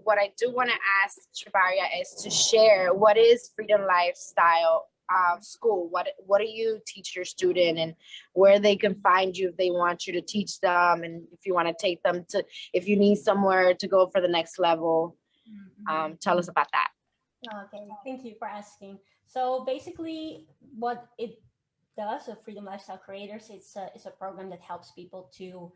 what I do want to ask Tjibaria is to share what is Freedom Lifestyle School. What do you teach your student, and where they can find you if they want you to teach them, and if you want to take them to, if you need somewhere to go for the next level. Tell us about that. Okay, thank you for asking. So basically, what it does, so Freedom Lifestyle Creators, it's a program that helps people to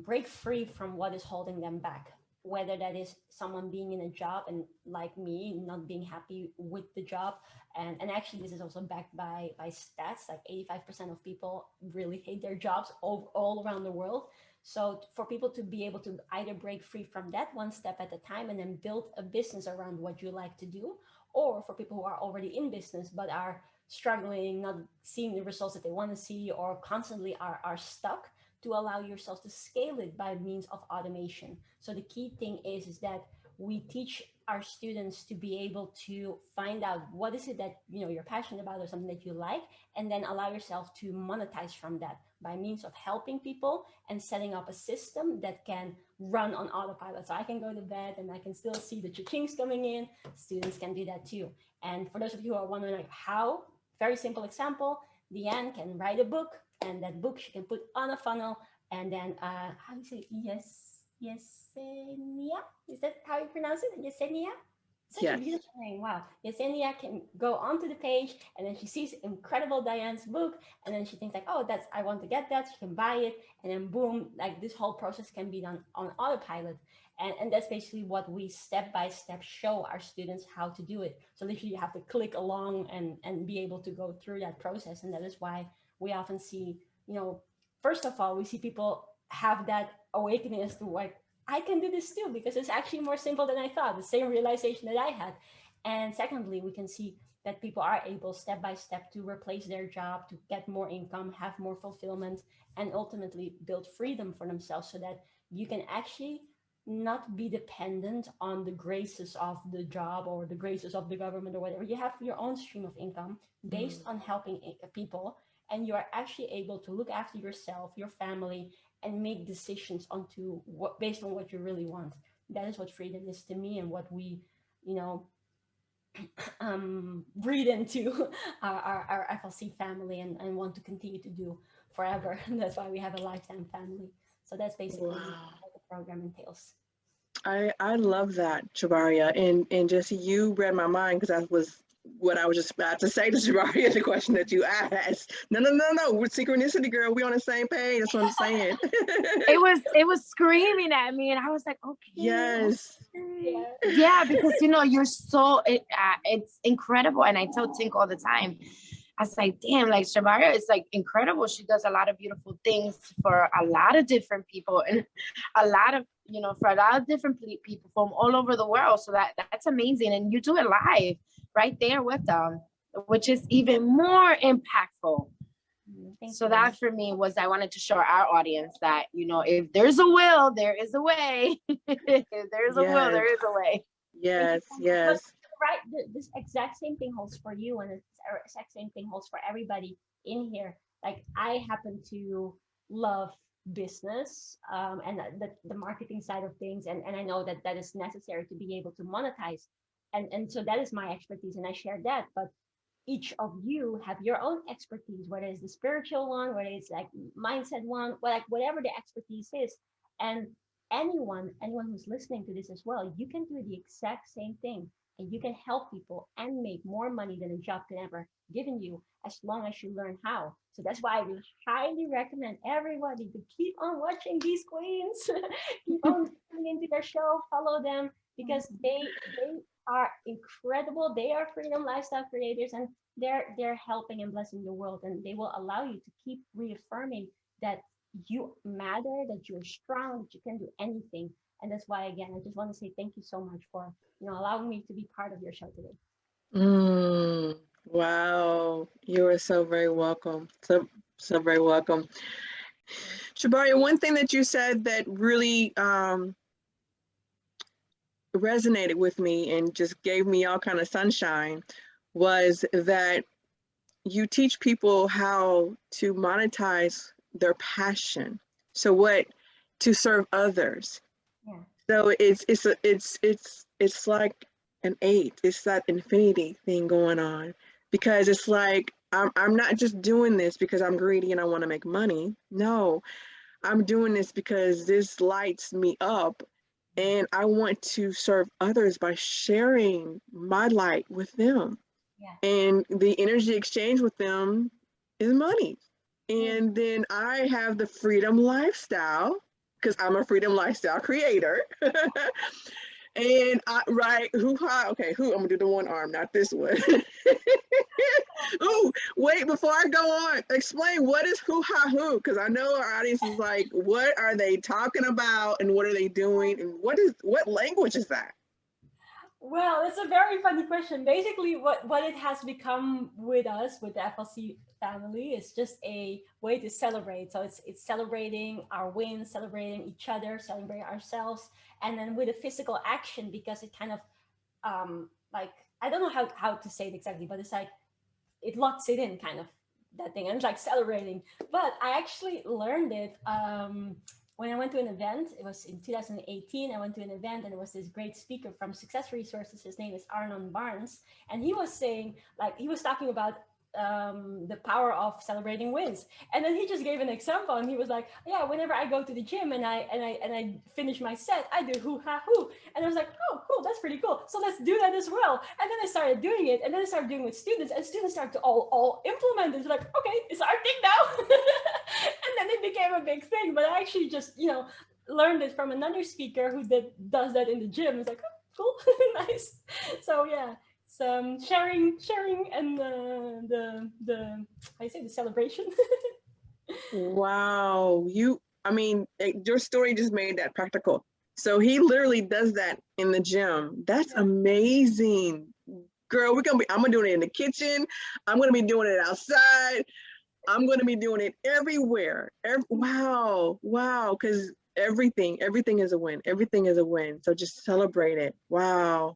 break free from what is holding them back. Whether that is someone being in a job and like me, not being happy with the job. And actually, this is also backed by stats, like 85% of people really hate their jobs all around the world. So for people to be able to either break free from that one step at a time and then build a business around what you like to do, or for people who are already in business but are struggling, not seeing the results that they want to see, or constantly are stuck, to allow yourself to scale it by means of automation. So the key thing is that we teach our students to be able to find out what is it that you're passionate about or something that you like, and then allow yourself to monetize from that by means of helping people and setting up a system that can run on autopilot. So I can go to bed and I can still see the cha-chings coming in. Students can do that too. And for those of you who are wondering like how, very simple example, Deanne can write a book, and that book she can put on a funnel, and then how do you say Yesenia? Is that how you pronounce it? Yesenia? Such a Yes, beautiful name. Wow. Yesenia can go onto the page, and then she sees incredible Diane's book, and then she thinks like, oh, that's, I want to get that. She can buy it, and then boom, like this whole process can be done on autopilot. And that's basically what we step by step show our students how to do it. So literally you have to click along and be able to go through that process. And that is why we often see, first of all, we see people have that awakening as to like, I can do this too, because it's actually more simple than I thought, the same realization that I had. And secondly, we can see that people are able step by step to replace their job, to get more income, have more fulfillment, and ultimately build freedom for themselves, so that you can actually not be dependent on the graces of the job or the graces of the government or whatever. You have your own stream of income based on helping people, and you are actually able to look after yourself, your family, and make decisions onto what, based on what you really want. That is what freedom is to me, and what we, you know, breathe into our FLC family, and want to continue to do forever. And that's why we have a lifetime family. So that's basically wow. what the program entails. I love that, Tjibaria, and Jesse, you read my mind because that was what I was just about to say to Tjibaria, the question that you asked. No, we're synchronicity, girl. We on the same page. That's what I'm saying. It was screaming at me, and I was like, okay, Yes, okay. Yeah. Yeah, because you're so it's incredible, and I tell Tink all the time. I was like, damn, like Tjibaria is like incredible. She does a lot of beautiful things for a lot of different people, and a lot of for a lot of different people from all over the world. So that's amazing, and you do it live right there with them, which is even more impactful. Thank So you. that for me was, I wanted to show our audience that if there's a will, there is a way. If there's a will, yes, there is a way. Thank you yes, so much. But yes, right, this exact same thing holds for you, and the exact same thing holds for everybody in here. Like I happen to love business, and the marketing side of things, and I know that that is necessary to be able to monetize, and so that is my expertise, and I share that. But each of you have your own expertise, whether it's the spiritual one, whether it's like mindset one, like whatever the expertise is. And anyone who's listening to this as well, you can do the exact same thing, and you can help people and make more money than a job can ever given you, as long as you learn how. So that's why I will highly recommend everybody to keep on watching these queens, keep on tuning into their show, follow them, because they are incredible. They are freedom lifestyle creators, and they're helping and blessing the world, and they will allow you to keep reaffirming that you matter, that you're strong, that you can do anything. And that's why, again, I just want to say thank you so much for, allowing me to be part of your show today. Wow, you are so very welcome. So very welcome. Tjibaria, one thing that you said that really resonated with me and just gave me all kind of sunshine was that you teach people how to monetize their passion. So what to serve others. Yeah. So it's like an 8. It's that infinity thing going on, because it's like I'm not just doing this because I'm greedy and I want to make money. No, I'm doing this because this lights me up and I want to serve others by sharing my light with them. Yeah. And the energy exchange with them is money. And then I have the freedom lifestyle because I'm a freedom lifestyle creator. And okay, I'm gonna do the one arm, not this one. Ooh, wait, before I go on, explain what is hoo-ha-hoo, because I know our audience is like, what are they talking about and what are they doing and what language is that? Well, it's a very funny question. Basically, what it has become with us, with the FLC family, is just a way to celebrate. So it's celebrating our wins, celebrating each other, celebrating ourselves, and then with a physical action, because it kind of like, I don't know how to say it exactly, but it's like it locks it in, kind of, that thing, and it's like celebrating. But I actually learned it when I went to an event. It was in 2018. I went to an event, and it was this great speaker from Success Resources. His name is Arnon Barnes, and he was saying, like, he was talking about the power of celebrating wins. And then he just gave an example, and he was like, yeah, whenever I go to the gym and I finish my set, I do hoo ha hoo. And I was like, oh, cool, that's pretty cool, so let's do that as well. And then I started doing it, and then I started doing it with students, and students started to all implement it. It's like, okay, it's our thing now. And then it became a big thing. But I actually just learned it from another speaker who does that in the gym. It's like, oh, cool. Nice. So yeah, some sharing and the how you say, the celebration. Wow, your story just made that practical. So he literally does that in the gym. That's amazing. Girl, I'm gonna do it in the kitchen. I'm gonna be doing it outside. I'm gonna be doing it everywhere. Wow, because everything is a win. Everything is a win. So just celebrate it. Wow.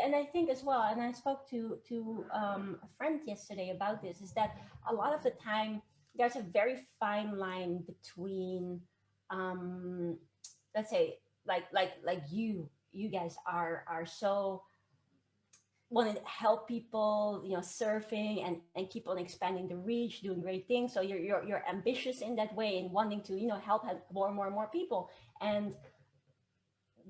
And I think as well, and I spoke to a friend yesterday about this, is that a lot of the time there's a very fine line between, let's say, like you guys are so want to help people, surfing and keep on expanding the reach, doing great things. So you're ambitious in that way and wanting to help more and more and more people. And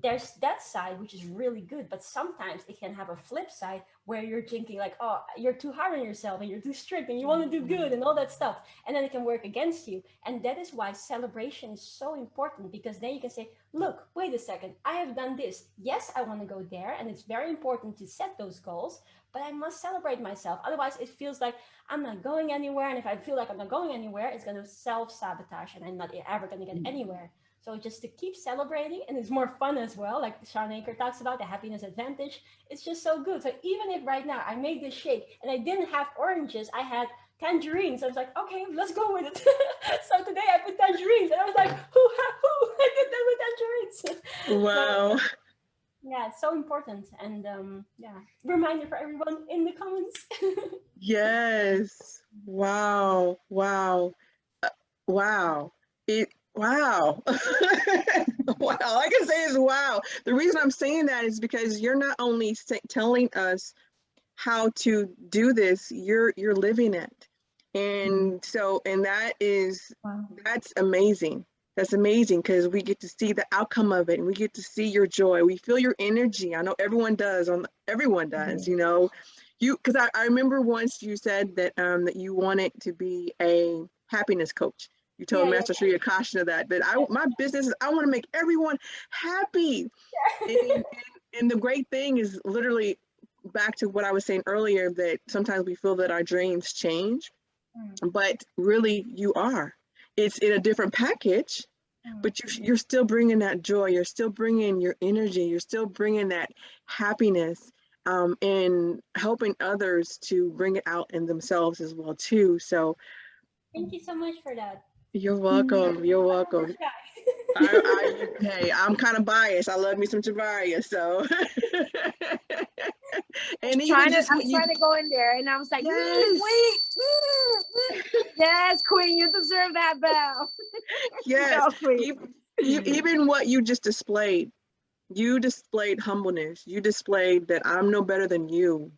there's that side, which is really good, but sometimes it can have a flip side where you're thinking like, oh, you're too hard on yourself and you're too strict and you want to do good and all that stuff, and then it can work against you. And that is why celebration is so important, because then you can say, look, wait a second, I have done this. Yes, I want to go there, and it's very important to set those goals, but I must celebrate myself. Otherwise it feels like I'm not going anywhere, and if I feel like I'm not going anywhere, it's going to self-sabotage and I'm not ever going to get anywhere. So just to keep celebrating, and it's more fun as well, like Shawn Achor talks about, the happiness advantage. It's just so good. So even if right now I made this shake and I didn't have oranges, I had tangerines. I was like, okay, let's go with it. So today I put tangerines, and I was like, hoo-ha-hoo, I did that with tangerines. Wow. So, yeah, it's so important. And reminder for everyone in the comments. Yes. Wow. Wow. Wow. Wow. Wow. All I can say is wow. The reason I'm saying that is because you're not only telling us how to do this, you're living it. And so, and that is, that's amazing. That's amazing, because we get to see the outcome of it, and we get to see your joy. We feel your energy. I know everyone does. Everyone does. Because I remember once you said that that you wanted to be a happiness coach. You told Master Sri Akashna that my business is, I want to make everyone happy. And the great thing is, literally back to what I was saying earlier, that sometimes we feel that our dreams change, but really you are. it's in a different package, but you're still bringing that joy. You're still bringing your energy. You're still bringing that happiness, and helping others to bring it out in themselves as well too. So Thank you so much for that. you're welcome. You're welcome. Hey, I'm kind of biased. I love me some Tjibaria, so. And even I'm just what you, trying to go in there, and I was like, yes, wait, yes, Queen, you deserve that bell. yes. No, Queen. Even what you just displayed, you displayed humbleness. You displayed that I'm no better than you,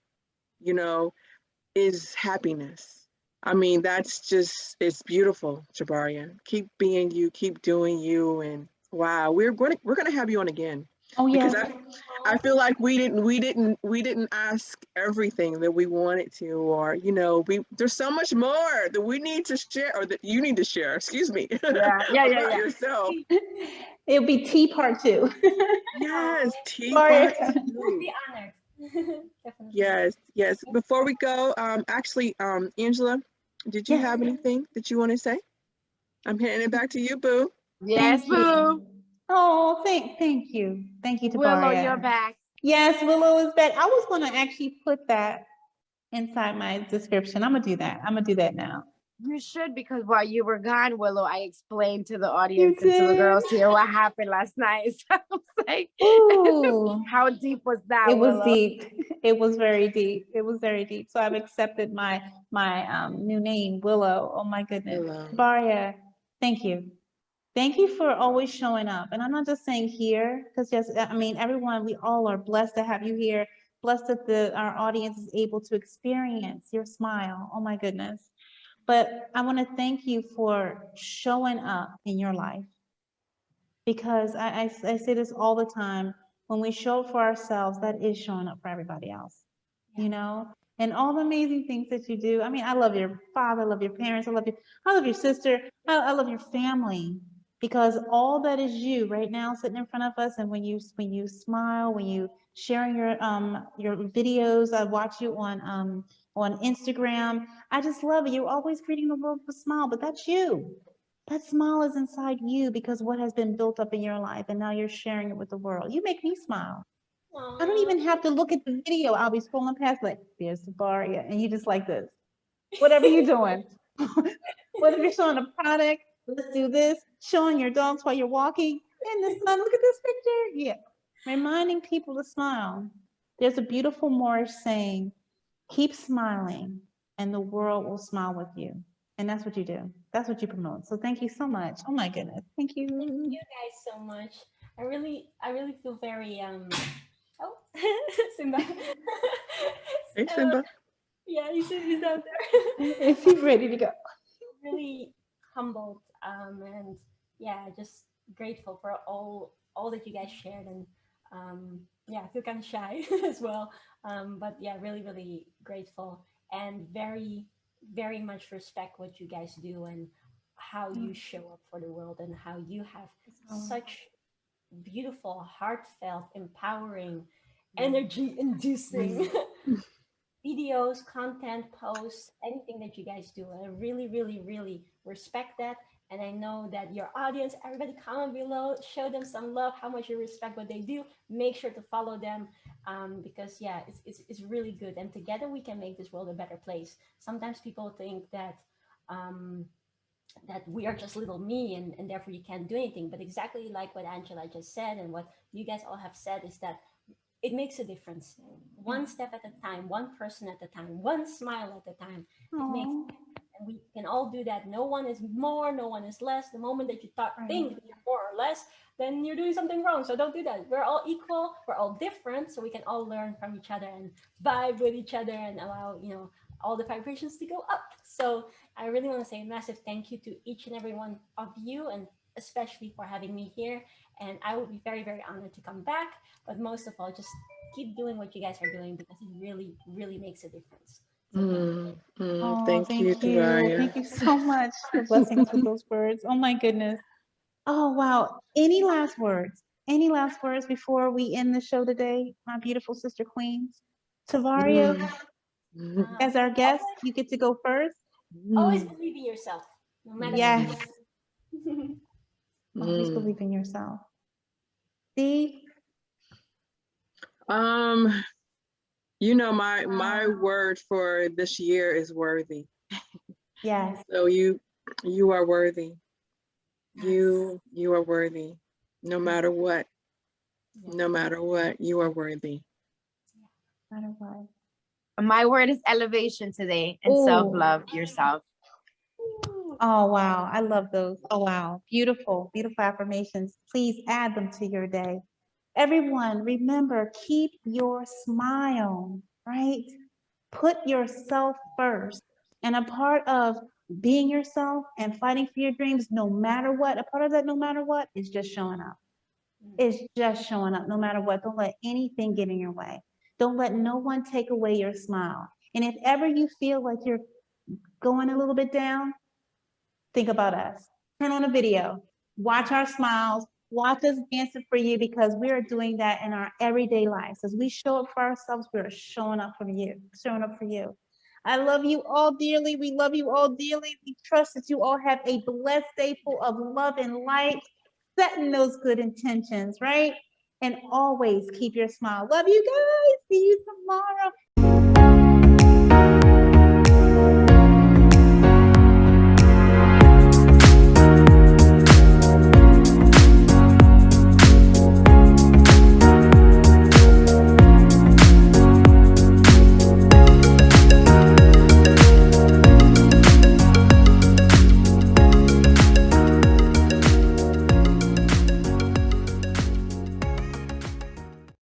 you know, is happiness. I mean, that's just, it's beautiful, Tjibaria. Keep being you, keep doing you, and wow, we're gonna have you on again. Oh Because yes. I feel like we didn't ask everything that we wanted to, or there's so much more that we need to share, or that you need to share, excuse me, Yeah. about yourself. It'll be tea part 2. Yes, tea Sorry. part I'd 2. be honored. Definitely. Yes. Before we go, actually, Angela, did you Yes. have anything that you want to say? I'm handing it back to you, boo. Yes, Thank boo. you. Oh, thank you. Thank you, Willow, Tjibaria. you're back. Yes, Willow is back. I was gonna actually put that inside my description. I'm gonna do that now. You should, because while you were gone, Willow, I explained to the You audience and to the did? girls here what happened last night. So I was like, Ooh. how deep was that, It was Willow? deep. It was very deep. It was very deep. So I've accepted my new name, Willow. Oh my goodness. Hello. Baria, thank you. Thank you for always showing up. And I'm not just saying here, because yes, I mean everyone, we all are blessed to have you here. Blessed that our audience is able to experience your smile. Oh my goodness. But I want to thank you for showing up in your life, because I say this all the time. When we show up for ourselves, that is showing up for everybody else, and all the amazing things that you do. I mean, I love your father, I love your parents, I love your sister, I love your family, because all that is you right now sitting in front of us. And when you smile, when you sharing your videos, I watch you on Instagram. I just love it. You're always greeting the world with a smile, but that's you. That smile is inside you because what has been built up in your life, and now you're sharing it with the world. You make me smile. I don't even have to look at the video. I'll be scrolling past like, there's Tjibaria, and you just like this. Whatever you're doing. Whether you're showing a product, let's do this, showing your dogs while you're walking in the sun. Look at this picture. Yeah. Reminding people to smile. There's a beautiful Moorish saying, keep smiling and the world will smile with you. And that's what you do. That's what you promote. So thank you so much. Oh my goodness. Thank you. Thank you guys so much. I really feel very oh Simba. Hey, uh, Simba. yeah, he's out there. Is he ready to go? Really humbled, and yeah, just grateful for all that you guys shared. And yeah, I feel kind of shy as well, but yeah, really grateful, and very much respect what you guys do and how you show up for the world, and how you have such beautiful, heartfelt, empowering, energy inducing videos, content, posts, anything that you guys do. I really respect that. And I know that your audience, everybody comment below, show them some love, how much you respect what they do. Make sure to follow them, because yeah, it's really good. And together we can make this world a better place. Sometimes people think that um, that we are just little me, and therefore you can't do anything. But exactly like what Angela just said and what you guys all have said is that it makes a difference. One step at a time, one person at a time, one smile at a time. It makes, and we can all do that. No one is more, no one is less. The moment that you think that you're more or less, then you're doing something wrong. So don't do that. We're all equal, we're all different, so we can all learn from each other and vibe with each other and allow, all the vibrations to go up. So I really want to say a massive thank you to each and every one of you, and especially for having me here. And I would be very honored to come back. But most of all, just keep doing what you guys are doing, because it really makes a difference. So, Thank you, Tjibaria. Thank you so much for blessing us with those words. Oh my goodness. Oh wow. Any last words? Any last words before we end the show today, my beautiful sister queens? Tjibaria, as our guest, you get to go first. always believe in yourself, no matter what. Yes. Always Mm. believe in yourself. D? You know, my word for this year is worthy. Yes. So you are worthy. Yes. You are worthy. No matter what. No matter what, you are worthy. No matter what. My word is elevation today and Ooh. self-love yourself. Oh, wow. I love those. Oh, wow. Beautiful, beautiful affirmations. Please add them to your day. Everyone, remember, keep your smile, right? Put yourself first. And a part of being yourself and fighting for your dreams, no matter what, a part of that, no matter what, is just showing up. It's just showing up no matter what. Don't let anything get in your way. Don't let no one take away your smile. And if ever you feel like you're going a little bit down, think about us. Turn on a video, watch our smiles, watch us dancing for you, because we are doing that in our everyday lives. As we show up for ourselves, we are showing up for you, showing up for you. I love you all dearly. We love you all dearly. We trust that you all have a blessed day full of love and light, setting those good intentions, right? And always keep your smile. Love you guys. See you tomorrow.